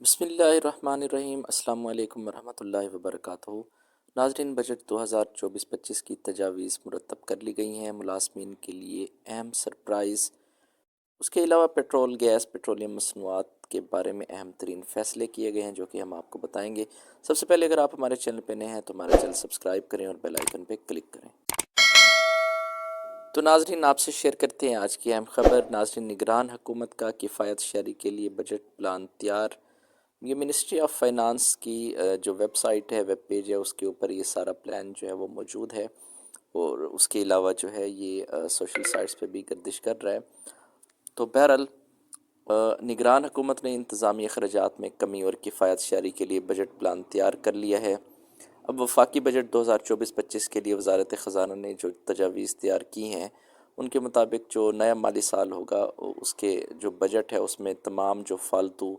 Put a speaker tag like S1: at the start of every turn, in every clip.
S1: بسم اللہ الرحمن الرحیم۔ السلام علیکم ورحمۃ اللہ وبرکاتہ۔ ناظرین، بجٹ 2024-25 کی تجاویز مرتب کر لی گئی ہیں ملازمین کے لیے اہم سرپرائز۔ اس کے علاوہ پیٹرول، گیس، پیٹرولیم مصنوعات کے بارے میں اہم ترین فیصلے کیے گئے ہیں جو کہ ہم آپ کو بتائیں گے۔ سب سے پہلے اگر آپ ہمارے چینل پہ نئے ہیں تو ہمارے چینل سبسکرائب کریں اور بیل آئیکن پہ کلک کریں۔ تو ناظرین، آپ سے شیئر کرتے ہیں آج کی اہم خبر۔ ناظرین، نگران حکومت کا کفایت شہری کے لیے بجٹ پلان تیار۔ یہ منسٹری آف فائنانس کی جو ویب سائٹ ہے، ویب پیج ہے، اس کے اوپر یہ سارا پلان جو ہے وہ موجود ہے، اور اس کے علاوہ جو ہے یہ سوشل سائٹس پہ بھی گردش کر رہا ہے۔ تو بہرحال نگران حکومت نے انتظامی اخراجات میں کمی اور کفایت شہری کے لیے بجٹ پلان تیار کر لیا ہے۔ اب وفاقی بجٹ 2024-25 کے لیے وزارت خزانہ نے جو تجاویز تیار کی ہیں، ان کے مطابق جو نیا مالی سال ہوگا اس کے جو بجٹ ہے اس میں تمام جو فالتو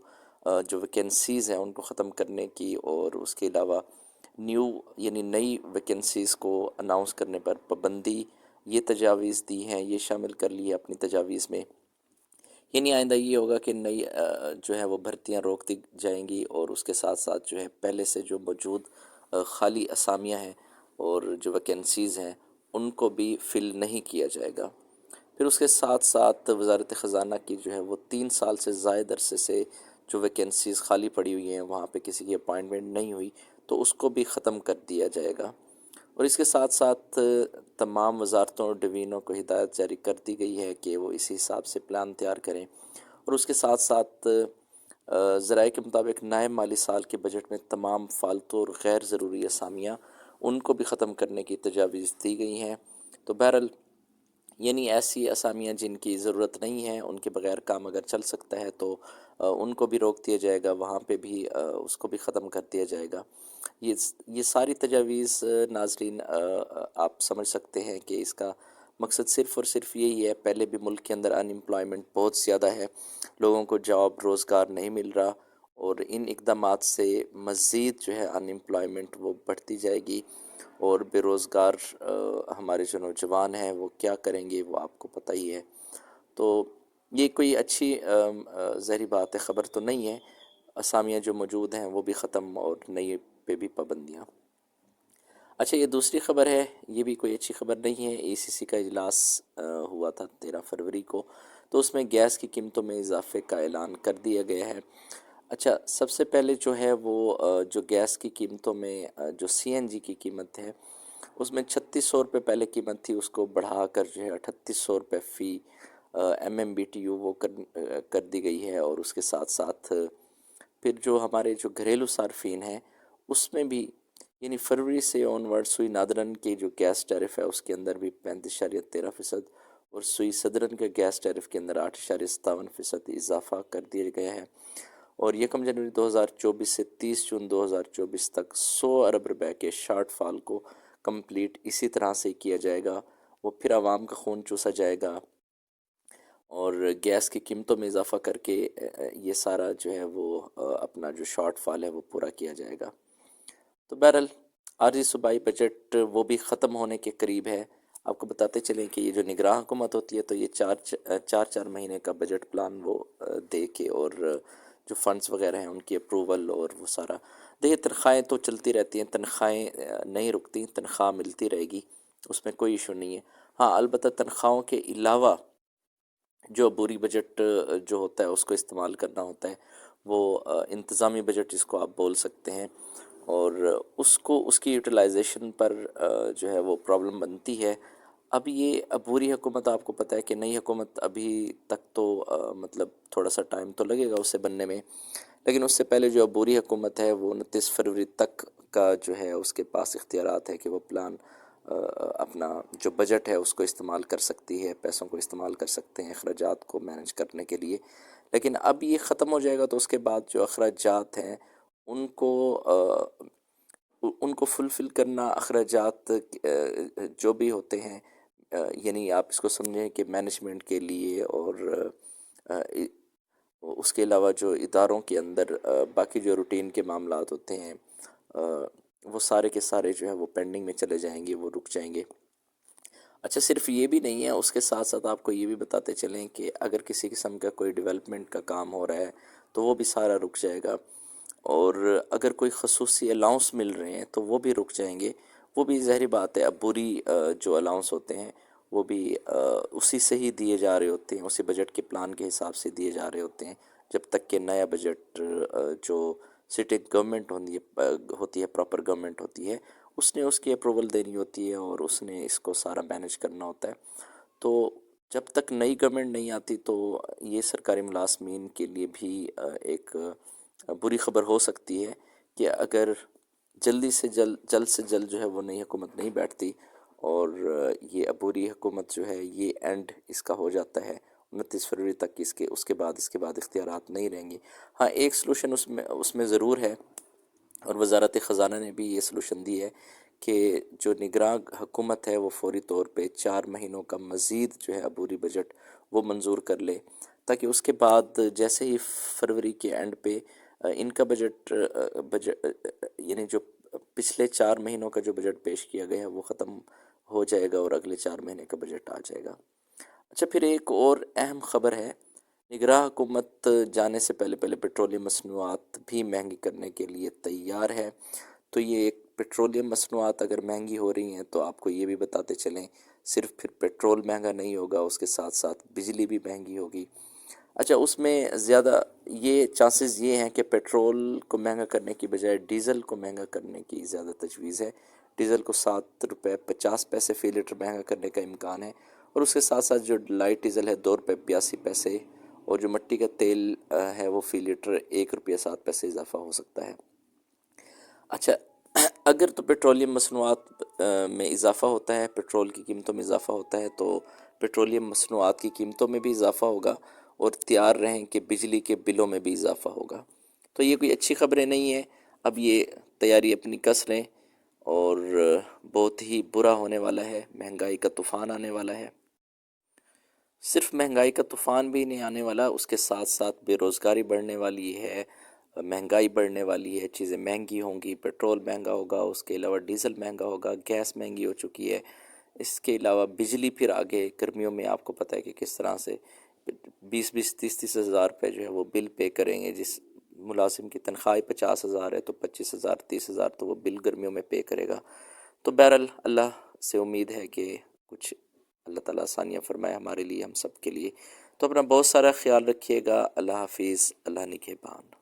S1: جو ویکنسیز ہیں ان کو ختم کرنے کی، اور اس کے علاوہ نیو یعنی نئی ویکنسیز کو اناؤنس کرنے پر پابندی، یہ تجاویز دی ہیں، یہ شامل کر لی ہے اپنی تجاویز میں۔ یعنی آئندہ یہ ہوگا کہ نئی جو ہے وہ بھرتیاں روک دی جائیں گی، اور اس کے ساتھ ساتھ جو ہے پہلے سے جو موجود خالی اسامیاں ہیں اور جو ویکنسیز ہیں ان کو بھی فل نہیں کیا جائے گا۔ پھر اس کے ساتھ ساتھ وزارت خزانہ کی جو ہے وہ 3 سال سے زائد عرصے سے جو ویکنسیز خالی پڑی ہوئی ہیں، وہاں پہ کسی کی اپائنٹمنٹ نہیں ہوئی، تو اس کو بھی ختم کر دیا جائے گا۔ اور اس کے ساتھ ساتھ تمام وزارتوں اور ڈویژنوں کو ہدایت جاری کر دی گئی ہے کہ وہ اسی حساب سے پلان تیار کریں۔ اور اس کے ساتھ ساتھ ذرائع کے مطابق نئے مالی سال کے بجٹ میں تمام فالتو اور غیر ضروری اسامیاں ان کو بھی ختم کرنے کی تجاویز دی گئی ہیں۔ تو بہرحال یعنی ایسی اسامیاں جن کی ضرورت نہیں ہے، ان کے بغیر کام اگر چل سکتا ہے تو ان کو بھی روک دیا جائے گا، وہاں پہ بھی اس کو بھی ختم کر دیا جائے گا۔ یہ ساری تجاویز ناظرین آپ سمجھ سکتے ہیں کہ اس کا مقصد صرف اور صرف یہی ہے۔ پہلے بھی ملک کے اندر ان امپلائمنٹ بہت زیادہ ہے، لوگوں کو جاب روزگار نہیں مل رہا، اور ان اقدامات سے مزید جو ہے ان امپلائمنٹ وہ بڑھتی جائے گی، اور بے روزگار ہمارے جو نوجوان ہیں وہ کیا کریں گے وہ آپ کو پتہ ہی ہے۔ تو یہ کوئی اچھی ظاہری بات ہے، خبر تو نہیں ہے۔ اسامیاں جو موجود ہیں وہ بھی ختم، اور نئی پہ بھی پابندیاں۔ اچھا، یہ دوسری خبر ہے، یہ بھی کوئی اچھی خبر نہیں ہے۔ ای سی سی کا اجلاس ہوا تھا 13 فروری کو، تو اس میں گیس کی قیمتوں میں اضافے کا اعلان کر دیا گیا ہے۔ اچھا، سب سے پہلے جو ہے وہ جو گیس کی قیمتوں میں جو سی این جی کی قیمت ہے اس میں 3600 روپے پہلے قیمت تھی، اس کو بڑھا کر جو ہے 3800 روپے فی M M B T U وہ کر دی گئی ہے۔ اور اس کے ساتھ ساتھ پھر جو ہمارے جو گھریلو صارفین ہیں اس میں بھی، یعنی فروری سے آن ورڈ سوئی نادرن کی جو گیس ٹیرف ہے اس کے اندر بھی 35.13%، اور سوئی صدرن کے گیس ٹیرف کے اندر 8.57% اضافہ کر دیا گیا ہے۔ اور 1 جنوری 2024 سے 30 جون 2024 تک 100 ارب روپے کے شارٹ فال کو کمپلیٹ اسی طرح سے کیا جائے گا، وہ پھر عوام کا خون چوسا جائے گا، اور گیس کی قیمتوں میں اضافہ کر کے یہ سارا جو ہے وہ اپنا جو شارٹ فال ہے وہ پورا کیا جائے گا۔ تو بہرحال عارضی صوبائی بجٹ وہ بھی ختم ہونے کے قریب ہے۔ آپ کو بتاتے چلیں کہ یہ جو نگراں حکومت ہوتی ہے تو یہ چار مہینے کا بجٹ پلان وہ دے کے، اور جو فنڈز وغیرہ ہیں ان کی اپروول اور وہ سارا، دیکھیے تنخواہیں تو چلتی رہتی ہیں، تنخواہیں نہیں رکتی، تنخواہ ملتی رہے گی، اس میں کوئی ایشو نہیں ہے۔ ہاں، البتہ تنخواہوں کے علاوہ جو عبوری بجٹ جو ہوتا ہے اس کو استعمال کرنا ہوتا ہے، وہ انتظامی بجٹ جس کو آپ بول سکتے ہیں، اور اس کی یوٹیلائزیشن پر جو ہے وہ پرابلم بنتی ہے۔ اب یہ عبوری حکومت، آپ کو پتہ ہے کہ نئی حکومت ابھی تک تو مطلب تھوڑا سا ٹائم تو لگے گا اسے بننے میں، لیکن اس سے پہلے جو عبوری حکومت ہے وہ 29 فروری تک کا جو ہے اس کے پاس اختیارات ہے کہ وہ پلان اپنا جو بجٹ ہے اس کو استعمال کر سکتی ہے، پیسوں کو استعمال کر سکتے ہیں اخراجات کو مینج کرنے کے لیے۔ لیکن اب یہ ختم ہو جائے گا تو اس کے بعد جو اخراجات ہیں ان کو فلفل کرنا، اخراجات جو بھی ہوتے ہیں، یعنی آپ اس کو سمجھیں کہ مینجمنٹ کے لیے، اور اس کے علاوہ جو اداروں کے اندر باقی جو روٹین کے معاملات ہوتے ہیں وہ سارے کے سارے جو ہے وہ پینڈنگ میں چلے جائیں گے، وہ رک جائیں گے۔ اچھا، صرف یہ بھی نہیں ہے، اس کے ساتھ ساتھ آپ کو یہ بھی بتاتے چلیں کہ اگر کسی قسم کا کوئی ڈیولپمنٹ کا کام ہو رہا ہے تو وہ بھی سارا رک جائے گا، اور اگر کوئی خصوصی الاؤنس مل رہے ہیں تو وہ بھی رک جائیں گے۔ وہ بھی ظاہری بات ہے، عبوری جو الاؤنس ہوتے ہیں وہ بھی اسی سے ہی دیے جا رہے ہوتے ہیں، اسی بجٹ کے پلان کے حساب سے دیے جا رہے ہوتے ہیں، جب تک کہ نیا بجٹ جو سٹنگ گورنمنٹ ہوتی ہے، پراپر گورنمنٹ ہوتی ہے، اس نے اس کی اپروول دینی ہوتی ہے اور اس نے اس کو سارا مینیج کرنا ہوتا ہے۔ تو جب تک نئی گورنمنٹ نہیں آتی تو یہ سرکاری ملازمین کے لیے بھی ایک بری خبر ہو سکتی ہے کہ اگر جلد سے جلد جو ہے وہ نئی حکومت نہیں بیٹھتی، اور یہ عبوری حکومت جو ہے یہ اینڈ اس کا ہو جاتا ہے 29 فروری تک، اس کے بعد اختیارات نہیں رہیں گے۔ ہاں، ایک سلوشن اس میں ضرور ہے، اور وزارت خزانہ نے بھی یہ سلوشن دی ہے کہ جو نگراں حکومت ہے وہ فوری طور پہ 4 مہینوں کا مزید جو ہے عبوری بجٹ وہ منظور کر لے، تاکہ اس کے بعد جیسے ہی فروری کے اینڈ پہ ان کا بجٹ یعنی جو پچھلے 4 مہینوں کا جو بجٹ پیش کیا گیا ہے وہ ختم ہو جائے گا اور اگلے 4 مہینے کا بجٹ آ جائے گا۔ اچھا، پھر ایک اور اہم خبر ہے، نگراں حکومت جانے سے پہلے پیٹرولیم مصنوعات بھی مہنگی کرنے کے لیے تیار ہے۔ تو یہ ایک پیٹرولیم مصنوعات اگر مہنگی ہو رہی ہیں تو آپ کو یہ بھی بتاتے چلیں، صرف پھر پیٹرول مہنگا نہیں ہوگا، اس کے ساتھ ساتھ بجلی بھی مہنگی ہوگی۔ اچھا، اس میں زیادہ یہ چانسز یہ ہیں کہ پیٹرول کو مہنگا کرنے کی بجائے ڈیزل کو مہنگا کرنے کی زیادہ تجویز ہے۔ ڈیزل کو 7 روپے 50 پیسے فی لیٹر مہنگا کرنے کا امکان ہے، اور اس کے ساتھ ساتھ جو لائٹ ڈیزل ہے 2 روپے 82 پیسے، اور جو مٹی کا تیل ہے وہ فی لیٹر 1 روپیہ 7 پیسے اضافہ ہو سکتا ہے۔ اچھا، اگر تو پیٹرولیم مصنوعات میں اضافہ ہوتا ہے، پیٹرول کی قیمتوں میں اضافہ ہوتا ہے، تو پیٹرولیم مصنوعات کی قیمتوں میں بھی اضافہ ہوگا، اور تیار رہیں کہ بجلی کے بلوں میں بھی اضافہ ہوگا۔ تو یہ کوئی اچھی خبریں نہیں ہیں، اب یہ تیاری اپنی کس لیں، اور بہت ہی برا ہونے والا ہے، مہنگائی کا طوفان آنے والا ہے۔ صرف مہنگائی کا طوفان بھی نہیں آنے والا، اس کے ساتھ ساتھ بے روزگاری بڑھنے والی ہے، مہنگائی بڑھنے والی ہے، چیزیں مہنگی ہوں گی، پیٹرول مہنگا ہوگا، اس کے علاوہ ڈیزل مہنگا ہوگا، گیس مہنگی ہو چکی ہے، اس کے علاوہ بجلی پھر آگے گرمیوں میں آپ کو پتہ ہے کہ کس طرح سے 20 20 30 30 ہزار روپے جو ہے وہ بل پے کریں گے۔ جس ملازم کی تنخواہ 50 ہزار ہے تو 25 ہزار 30 ہزار تو وہ بل گرمیوں میں پے کرے گا۔ تو بہرحال اللہ سے امید ہے کہ کچھ اللہ تعالیٰ آسانیاں فرمائے ہمارے لیے، ہم سب کے لیے۔ تو اپنا بہت سارا خیال رکھیے گا۔ اللہ حافظ، اللہ نگہبان۔